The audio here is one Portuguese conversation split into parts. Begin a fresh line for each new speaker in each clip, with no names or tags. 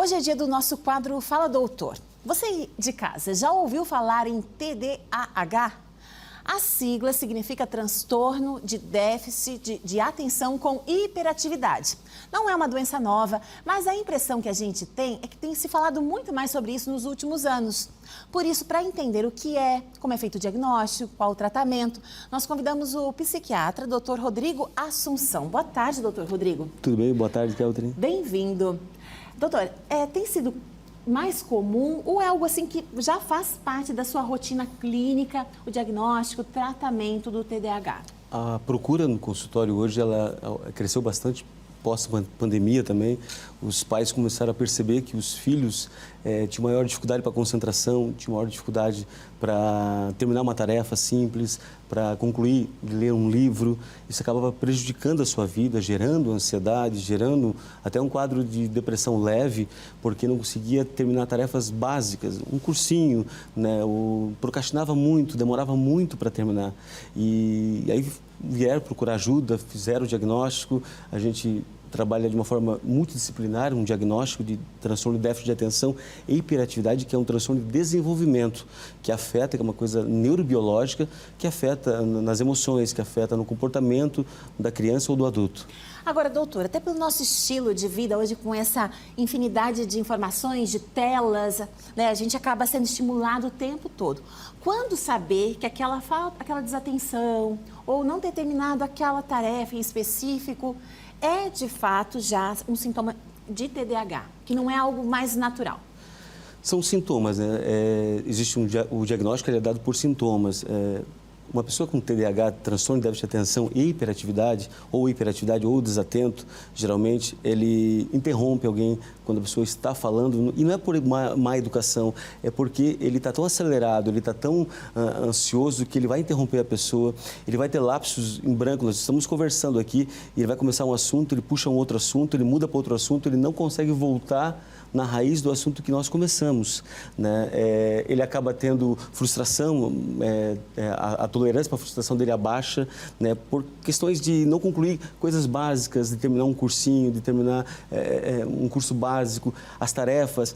Hoje é dia do nosso quadro Fala Doutor. Você de casa já ouviu falar em TDAH? A sigla significa transtorno de déficit de atenção com hiperatividade. Não é uma doença nova, mas a impressão que a gente tem é que tem se falado muito mais sobre isso nos últimos anos. Por isso, para entender o que é, como é feito o diagnóstico, qual o tratamento, nós convidamos o psiquiatra, Dr. Rodrigo Assunção. Boa tarde, Dr. Rodrigo.
Tudo bem? Boa tarde, Keltrin.
Bem-vindo. Doutor, tem sido mais comum ou é algo assim que já faz parte da sua rotina clínica, o diagnóstico, o tratamento do TDAH?
A procura no consultório hoje, ela cresceu bastante pós-pandemia também. Os pais começaram a perceber que os filhos tinham maior dificuldade para concentração, tinham maior dificuldade para terminar uma tarefa simples, para concluir, ler um livro. Isso acabava prejudicando a sua vida, gerando ansiedade, gerando até um quadro de depressão leve, porque não conseguia terminar tarefas básicas, um cursinho, né? Procrastinava muito, demorava muito para terminar. E aí vieram procurar ajuda, fizeram o diagnóstico, a gente trabalha de uma forma multidisciplinar, um diagnóstico de transtorno de déficit de atenção e hiperatividade, que é um transtorno de desenvolvimento, que afeta, que é uma coisa neurobiológica, que afeta nas emoções, que afeta no comportamento da criança ou do adulto.
Agora, doutora, até pelo nosso estilo de vida hoje, com essa infinidade de informações, de telas, né, a gente acaba sendo estimulado o tempo todo. Quando saber que aquela desatenção ou não ter terminado aquela tarefa em específico é, de fato, já um sintoma de TDAH, que não é algo mais natural?
São sintomas, né? Existe o diagnóstico, ele é dado por sintomas. Uma pessoa com TDAH, transtorno de déficit de atenção e hiperatividade ou desatento, geralmente ele interrompe alguém quando a pessoa está falando, e não é por má educação, é porque ele está tão acelerado, ele está tão ansioso que ele vai interromper a pessoa, ele vai ter lapsos em branco. Nós estamos conversando aqui e ele vai começar um assunto, ele puxa um outro assunto, ele muda para outro assunto, ele não consegue voltar na raiz do assunto que nós começamos, né? Ele acaba tendo frustração, a tolerância para a frustração dele abaixa, né? Por questões de não concluir coisas básicas, de terminar um cursinho, de terminar um curso básico, as tarefas.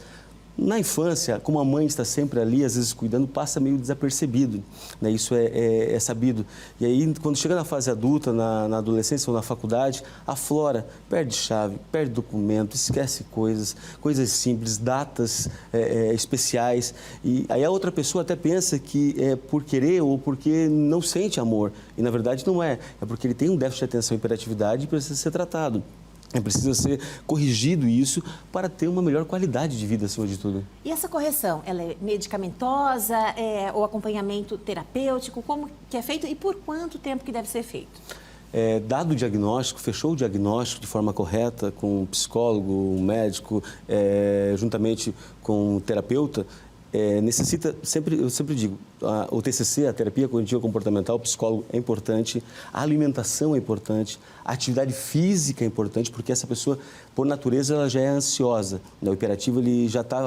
Na infância, como a mãe está sempre ali, às vezes cuidando, passa meio desapercebido, né? Isso é sabido. E aí, quando chega na fase adulta, na adolescência ou na faculdade, aflora, perde chave, perde documento, esquece coisas simples, datas especiais. E aí a outra pessoa até pensa que é por querer ou porque não sente amor. E na verdade não é. É porque ele tem um déficit de atenção e hiperatividade e precisa ser tratado. Precisa ser corrigido isso para ter uma melhor qualidade de vida, acima de tudo.
E essa correção, ela é medicamentosa, ou acompanhamento terapêutico? Como que é feito e por quanto tempo que deve ser feito?
Dado o diagnóstico, fechou o diagnóstico de forma correta com um psicólogo, um médico, juntamente com um terapeuta, necessita, eu sempre digo, o TCC, a terapia cognitiva comportamental, o psicólogo é importante, a alimentação é importante, a atividade física é importante, porque essa pessoa, por natureza, ela já é ansiosa, né? O hiperativo,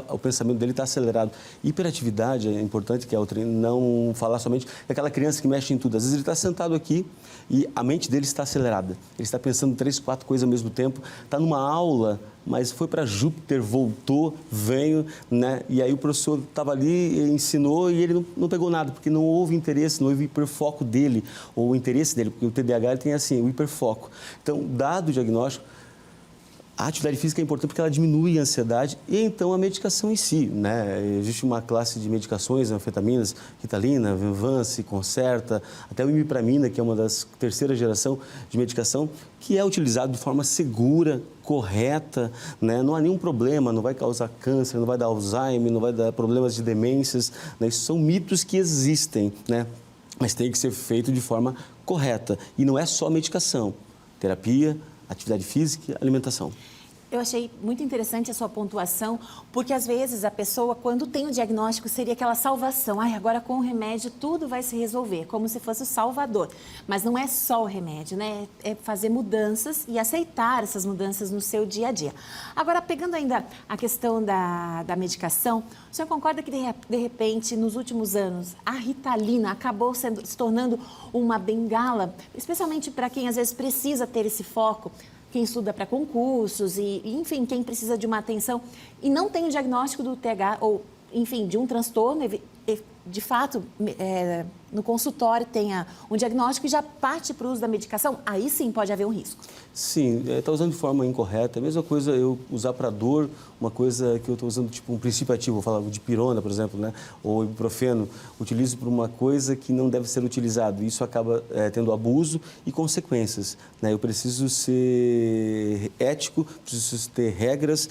o pensamento dele está acelerado. Hiperatividade é importante, que é não falar somente aquela criança que mexe em tudo. Às vezes ele está sentado aqui e a mente dele está acelerada, ele está pensando 3, 4 coisas ao mesmo tempo, está numa aula, mas foi para Júpiter, voltou, veio, né? E aí o professor estava ali, ensinou e ele não pegou nada, porque não houve interesse, não houve hiperfoco dele, ou o interesse dele, porque o TDAH ele tem assim, o hiperfoco. Então, dado o diagnóstico, a atividade física é importante porque ela diminui a ansiedade e então a medicação em si, né? Existe uma classe de medicações, anfetaminas, Ritalina, Venvance, Concerta, até o imipramina, que é uma das terceira geração de medicação, que é utilizado de forma segura, correta, né? Não há nenhum problema, não vai causar câncer, não vai dar Alzheimer, não vai dar problemas de demências, né? Isso são mitos que existem, né? Mas tem que ser feito de forma correta. E não é só medicação, terapia, atividade física e alimentação.
Eu achei muito interessante a sua pontuação, porque às vezes a pessoa, quando tem o diagnóstico, seria aquela salvação. Agora com o remédio tudo vai se resolver, como se fosse o salvador. Mas não é só o remédio, né? É fazer mudanças e aceitar essas mudanças no seu dia a dia. Agora, pegando ainda a questão da medicação, o senhor concorda que de repente, nos últimos anos, a Ritalina acabou se tornando uma bengala, especialmente para quem às vezes precisa ter esse foco? quem estuda para concursos e, enfim, quem precisa de uma atenção e não tem o diagnóstico do TH ou, enfim, de um transtorno, de fato, no consultório tenha um diagnóstico e já parte para o uso da medicação, aí sim pode haver um risco.
Sim, está usando de forma incorreta. É a mesma coisa eu usar para dor, uma coisa que eu estou usando, tipo um princípio ativo, vou falar de pirona, por exemplo, né? Ou ibuprofeno, utilizo para uma coisa que não deve ser utilizado. Isso acaba tendo abuso e consequências, né? Eu preciso ser ético, preciso ter regras,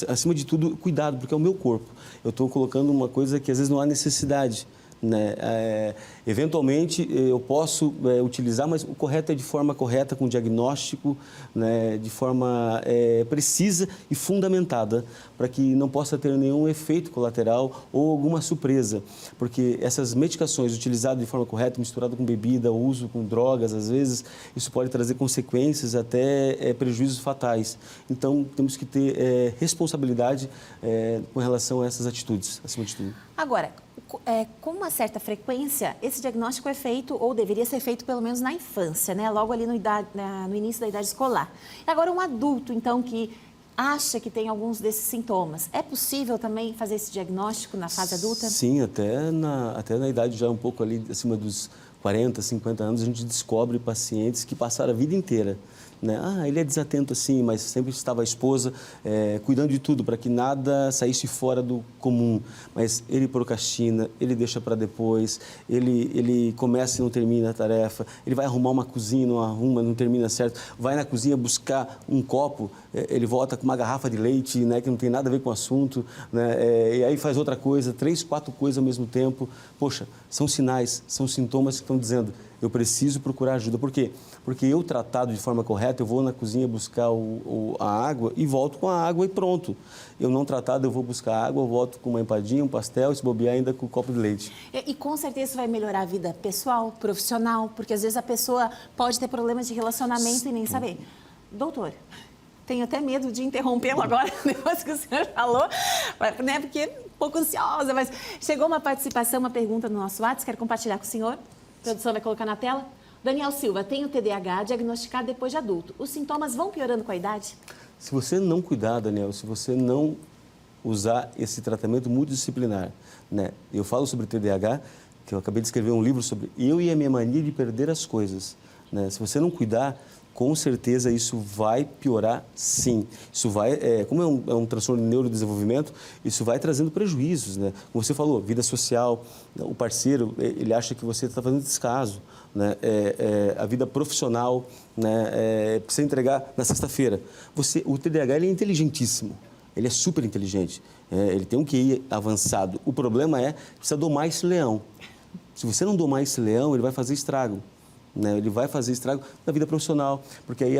acima de tudo, cuidado, porque é o meu corpo. Eu estou colocando uma coisa que às vezes não há necessidade. Né? Eventualmente eu posso utilizar, mas o correto é de forma correta, com diagnóstico, né? De forma precisa e fundamentada, para que não possa ter nenhum efeito colateral ou alguma surpresa, porque essas medicações utilizadas de forma correta, misturada com bebida, uso com drogas, às vezes, isso pode trazer consequências, até prejuízos fatais. Então, temos que ter responsabilidade com relação a essas atitudes, acima de tudo.
Agora, com uma certa frequência, esse diagnóstico é feito, ou deveria ser feito pelo menos na infância, né? Logo ali no início da idade escolar. Agora, um adulto, então, que acha que tem alguns desses sintomas, é possível também fazer esse diagnóstico na fase adulta?
Sim, até na idade já um pouco ali acima dos 40, 50 anos, a gente descobre pacientes que passaram a vida inteira, né? Ele é desatento assim, mas sempre estava a esposa cuidando de tudo para que nada saísse fora do comum. Mas ele procrastina, ele deixa para depois, ele começa e não termina a tarefa, ele vai arrumar uma cozinha, não arruma, não termina certo, vai na cozinha buscar um copo, ele volta com uma garrafa de leite, né, que não tem nada a ver com o assunto, né, e aí faz outra coisa, 3, 4 coisas ao mesmo tempo. Poxa, são sinais, são sintomas que estão dizendo, eu preciso procurar ajuda. Por quê? Porque eu, tratado de forma correta, eu vou na cozinha buscar a água e volto com a água e pronto. Eu não tratado, eu vou buscar água, eu volto com uma empadinha, um pastel, se bobear ainda com um copo de leite.
E com certeza isso vai melhorar a vida pessoal, profissional, porque às vezes a pessoa pode ter problemas de relacionamento e nem saber. Doutor, tenho até medo de interrompê-lo agora, depois que o senhor falou, né, porque um pouco ansiosa, mas chegou uma participação, uma pergunta no nosso WhatsApp, quero compartilhar com o senhor. A produção vai colocar na tela. Daniel Silva, tenho TDAH diagnosticado depois de adulto. Os sintomas vão piorando com a idade?
Se você não cuidar, Daniel, se você não usar esse tratamento multidisciplinar, né? Eu falo sobre TDAH, que eu acabei de escrever um livro sobre eu e a minha mania de perder as coisas, né? Se você não cuidar, com certeza isso vai piorar, sim. Isso vai, como é um transtorno de neurodesenvolvimento, isso vai trazendo prejuízos, né? Como você falou, vida social, o parceiro, ele acha que você está fazendo descaso, né? A vida profissional, né? Precisa entregar na sexta-feira. O TDAH ele é inteligentíssimo, ele é super inteligente, ele tem um QI avançado. O problema precisa domar esse leão. Se você não domar esse leão, ele vai fazer estrago. Né? Ele vai fazer estrago na vida profissional, porque aí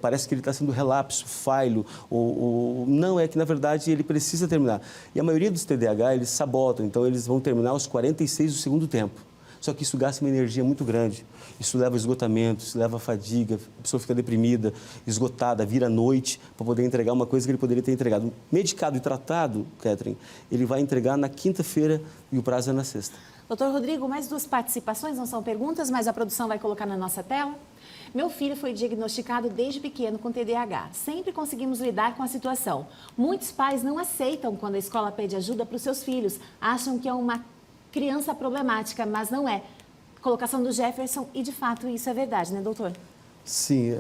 parece que ele está sendo relapso, falho, ou não, é que na verdade ele precisa terminar. E a maioria dos TDAH, eles sabotam, então eles vão terminar aos 46 do segundo tempo. Só que isso gasta uma energia muito grande, isso leva a esgotamento, isso leva a fadiga, a pessoa fica deprimida, esgotada, vira à noite para poder entregar uma coisa que ele poderia ter entregado. Medicado e tratado, Catherine, ele vai entregar na quinta-feira e o prazo é na sexta.
Doutor Rodrigo, mais 2 participações, não são perguntas, mas a produção vai colocar na nossa tela. Meu filho foi diagnosticado desde pequeno com TDAH. Sempre conseguimos lidar com a situação. Muitos pais não aceitam quando a escola pede ajuda para os seus filhos. Acham que é uma criança problemática, mas não é. Colocação do Jefferson e, de fato, isso é verdade, né, doutor?
Sim,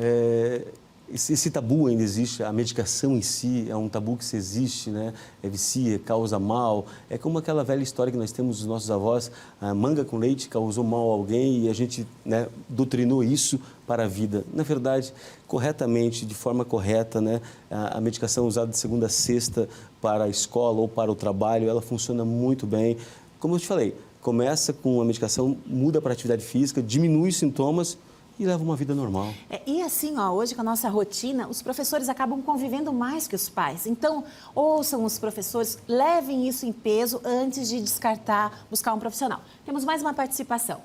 esse tabu ainda existe, a medicação em si é um tabu que se existe, né? Vicia, causa mal. É como aquela velha história que nós temos dos nossos avós, a manga com leite causou mal a alguém e a gente, né, doutrinou isso para a vida. Na verdade, corretamente, de forma correta, né, a medicação usada de segunda a sexta para a escola ou para o trabalho, ela funciona muito bem. Como eu te falei, começa com a medicação, muda para a atividade física, diminui os sintomas e leva uma vida normal.
E assim, hoje com a nossa rotina, os professores acabam convivendo mais que os pais. Então, ouçam os professores, levem isso em peso antes de descartar, buscar um profissional. Temos mais uma participação.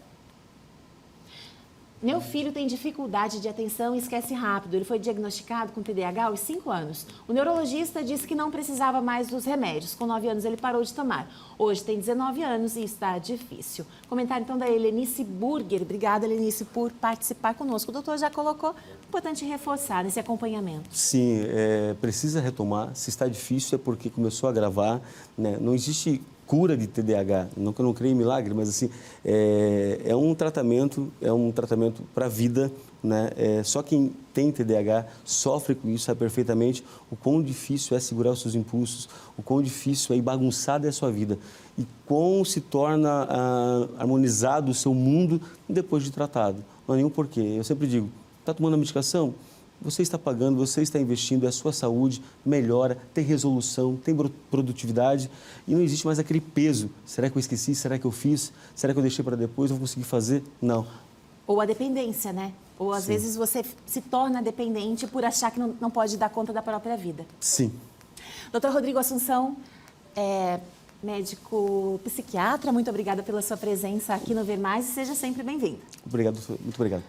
Meu filho tem dificuldade de atenção e esquece rápido. Ele foi diagnosticado com TDAH aos 5 anos. O neurologista disse que não precisava mais dos remédios. Com 9 anos ele parou de tomar. Hoje tem 19 anos e está difícil. Comentário então da Helenice Burger. Obrigada, Helenice, por participar conosco. O doutor já colocou, importante reforçar nesse acompanhamento.
Sim, precisa retomar. Se está difícil é porque começou a agravar, né? Não existe cura de TDAH, não que eu não creio em milagre, mas assim, é um tratamento para a vida, né? Só quem tem TDAH sofre com isso, sabe perfeitamente o quão difícil é segurar os seus impulsos, o quão difícil é e bagunçada é a sua vida e quão se torna harmonizado o seu mundo depois de tratado. Não há nenhum porquê. Eu sempre digo, está tomando a medicação? Você está pagando, você está investindo, é a sua saúde, melhora, tem resolução, tem produtividade e não existe mais aquele peso. Será que eu esqueci? Será que eu fiz? Será que eu deixei para depois? Eu vou conseguir fazer? Não.
Ou a dependência, né? Ou às vezes você se torna dependente por achar que não pode dar conta da própria vida.
Sim.
Doutor Rodrigo Assunção, médico psiquiatra, muito obrigada pela sua presença aqui no Ver Mais e seja sempre bem-vindo.
Obrigado, muito obrigado.